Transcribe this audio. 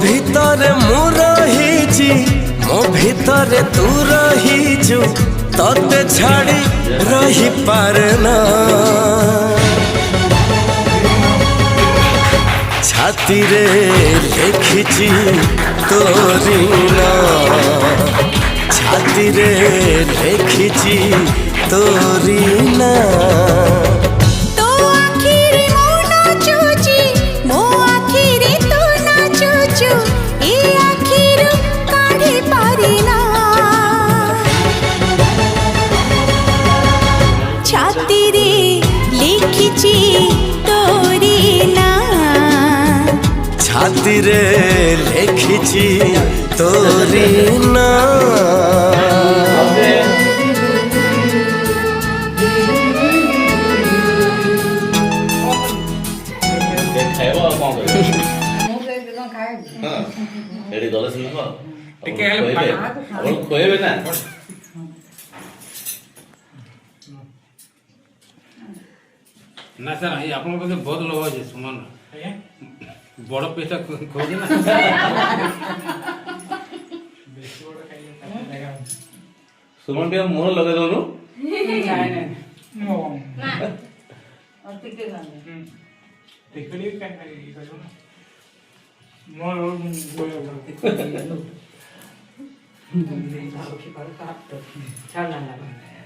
ভিতরে মু রহিছি মো ভিতরে তু রহিছু তোতে ছাড়ি রহি পারে না ছাতিরে লিখিছি তোরি না ছাতিরে লিখিছি তোরি না ছাতিরে লিখিছি তোরি না ছাতিরে লিখিছি তোরি না ଏଠି ଗଲେ ସିନା ଟିକେ ଖୁଏଇବେ ନା ना सर आप बहुत लोभ अच्छे सुमन बड़ पैसा खोजे ना सुमन टे मुहर लगे दौनु Chào